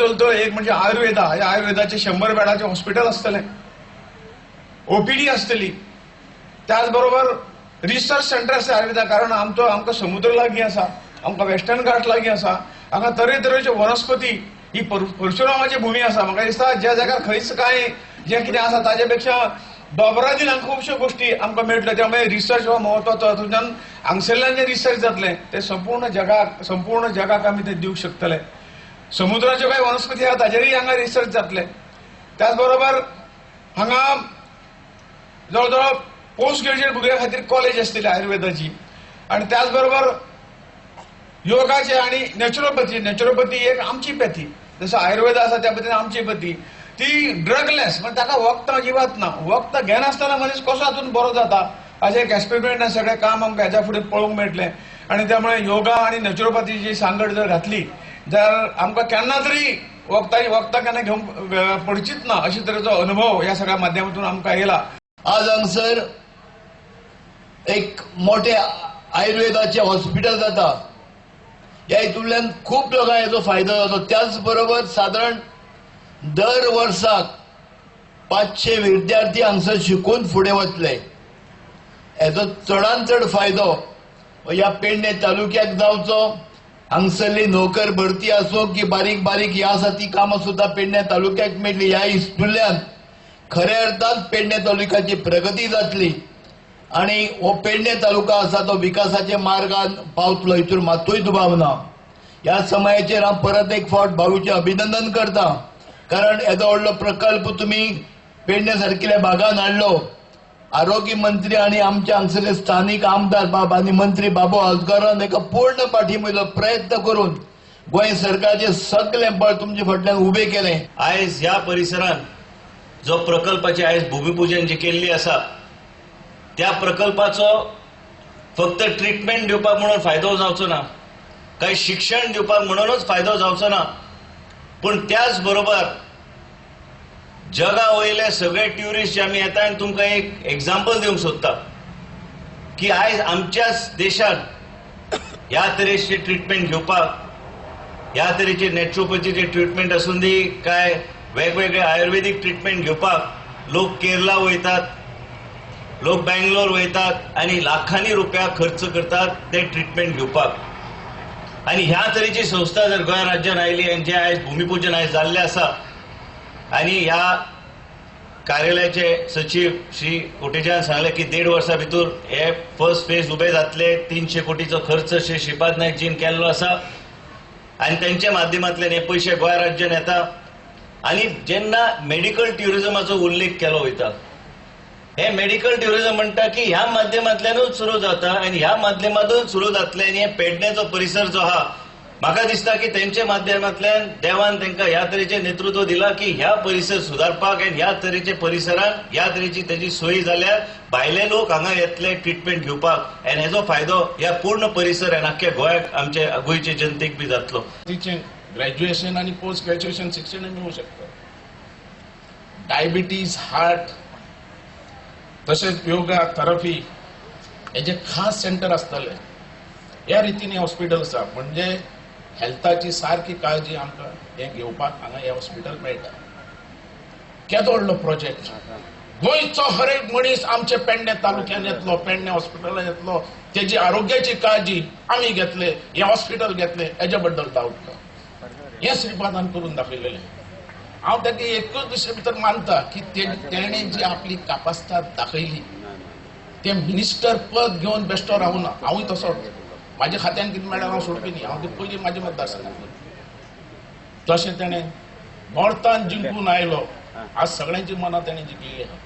चलतो एक म्हणजे आयुर्वेदा. या आयुर्वेदाचे 100 बेडाचे हॉस्पिटल असतले, ओपीडी असतली, त्याचबरोबर रिसर्च सेंटर आसा आयुर्वेदा. कारण आमकां समुद्र लागीं आसा, आमकां वेस्टर्न घाट लागीं आसा, हांगा तरेतरेच्यो वनस्पती, ही परशुरामाची भूमी आसा. म्हाका दिसता ज्या जाग्यार खंयच काय जें कितें आसा ताजे पेक्षा दोबरादीन हांगा खुबश्यो गोश्टी आमकां मेळटल्यो. त्यामुळे रिसर्च हो म्हत्वाचो. हातूंतल्यान हांगसरल्यान जें रिसर्च जातलें ते संपूर्ण जगाक आमी ते दिवंक शकतले. समुद्राच्यो कांय वनस्पती आसा ताजेरय हांगा रिसर्च जातले. त्याचबरोबर हांगा जवळ पोस्ट ग्रॅज्युएट भुरग्यां खातीर कॉलेज आसतली आयुर्वेदाची. आणि त्याचबरोबर योगाचे आणि नॅचरोपॅथी एक आमची पॅथी. जसं आयुर्वेद आसा त्या पद्दतीन आमची पॅथी ती ड्रगलेस, म्हणजे ताका वखद अजिबात ना. वखद घेनासतना मनीस कसो हातून बरो जाता अशें एक एक्सपेरिमेंट सगळें काम आमकां हेच्या फुडें पळोवंक मेळटलें. आणि त्यामुळे योगा आणि नॅचरोपॅथीची सांगड जर घातली जाल्यार आमकां केन्ना तरी वखदां केन्ना घेवंक पडचीच ना अशे तरेचो अनुभव ह्या सगळ्या माध्यमांतून आमकां येयला. आज हांगसर एक मोठे आयुर्वेदाचे हॉस्पिटल जाता. ह्या हितूंतल्यान खूब लोकांक हेचो फायदो जाता. त्याच बरोबर सादारण दर वर्साक 500 विद्यार्थी हांगसर शिकून फुडें वतले. हेचो चडांत चड फायदो ह्या पेडणे तालुक्याक जावचो. हांगसरली नोकर भरती आसूं की बारीक बारीक ह्या आसा ती कामां सुद्दां पेडणे तालुक्याक मेळटली. ह्या हितूंतल्यान खऱ्या अर्थान पेडणे तालुक्याची प्रगती जातली आणि हो पेडणे तालुका आसा तो विकासाच्या मार्गान पावतलो, हितूर मातूय दुबाव ना. ह्या समयाचेर हांव परत एक फावट भाऊचें अभिनंदन करता. कारण येदो व्हडलो प्रकल्प तुमी पेडणे सारकिल्या भागान हाडलो. आरोग्य मंत्री आणि आमचे हांगसरले स्थानिक आमदार आनी मंत्री बाबू आजगारान एका पूर्ण पाठिंबेचो प्रयत्न करून गोंय सरकारचे सगळें बळ तुमचे फाटल्यान उबें केलें. आयज ह्या परिसरान जो प्रकल्पाची आयज भूमिपूजन जी केल्ली आसा त्या प्रकल्पाचो फक्त ट्रीटमेंट दिवपाक म्हणून फायदो जावचो ना, काही शिक्षण दिवपाक म्हणूनच फायदो जावचो ना, पण त्याच बरोबर जगा वयले सगळे ट्युरिस्ट जे आमी येता आनी तुमकां एक एग्जाम्पल दिवंक सोदता की आयज आमच्याच देशात ह्या तरेचे ट्रीटमेंट घेवपाक, ह्या तरेचे नॅचरोपॅथीचे ट्रीटमेंट आसूं दी काय वेगवेगळे आयुर्वेदीक ट्रीटमेंट घेवपाक लोक केरला वयतात, लोक बँगलोर वयतात आणि लाखांनी रुपया खर्च करतात ते ट्रीटमेंट घेवपाक. आणि ह्या तरेची संस्था जर गोंय राज्यान आयली आनी जे आयज भूमिपूजन आयज जाल्लें आसा आणि ह्या कार्यालयाचे सचिव श्री कोटेच्यान सांगले की 1.5 वर्सां भितर हे फर्स्ट फेज उबे जातले. 300 कोटीचो खर्च श्री श्रीपाद नायकजीन केल्लो आसा आणि त्यांच्या माध्यमांतल्यान हे पयशे गोंय राज्यान येता. आणि जेन्ना मेडिकल ट्युरिझमाचो उल्लेख केलो वयता, हे मेडिकल ट्युरिझम म्हणटा की ह्या माध्यमांतल्यानूच सुरू जाता आणि ह्या माध्यमांतून सुरू जातले. आणि हे पेडणेचो परिसर जो आहा म्हाका दिसता की तेंच्या माध्यमांतल्यान देवान तांकां ह्या तरेचे नेतृत्व दिला की ह्या परिसर सुदारपाक आणि ह्या तरेचे परिसरान ह्या तरेची तेजी सोय जाल्यार भायले लोक हांगा येतले ट्रीटमेंट घेवपाक आनी हेजो फायदो ह्या पूर्ण परिसर आनी आख्ख्या गोंयाक आमच्या गोंयचे जनतेक बी जातलो. ग्रॅज्युएशन आणि पोस्ट ग्रॅज्युएशन शिक्षण मिळू शकतं. डायबिटीज, हार्ट, तसेच योगा, थेरपी हेचे खास सेंटर असतले. या रितीने हॉस्पिटल आसा म्हणजे हेल्थाची सारकी काळजी आमकां हे घेवपाक हांगा हे हॉस्पिटल मेळटा. केदो व्हडलो प्रोजेक्ट. गोंयचो हर एक मनीस आमचे पेडणे तालुक्यान येतलो, पेडणे हॉस्पिटलान येतलो, तेजी आरोग्याची काळजी आमी घेतले, हे हॉस्पिटल घेतले, हेच्या बद्दल डावट ना. हे श्रीपादान करून दाखयलेले. हांव ताका एकूच दुसरे भितर मानता की तेणें जी आपली कापास्ताद दाखयली ते मिनिस्टर पद घेवन बेश्टो रावूं ना. हांवूय तसो, म्हाज्या खात्यान कितें मेळ्ळां हांव सोडपी न्ही. हांव पयलीं म्हाज्या मतदारसंघांत तशें तेणें नॉर्थान जिंकून आयलो. आज सगळ्यांची मनां तेणें जिखलेली आहा.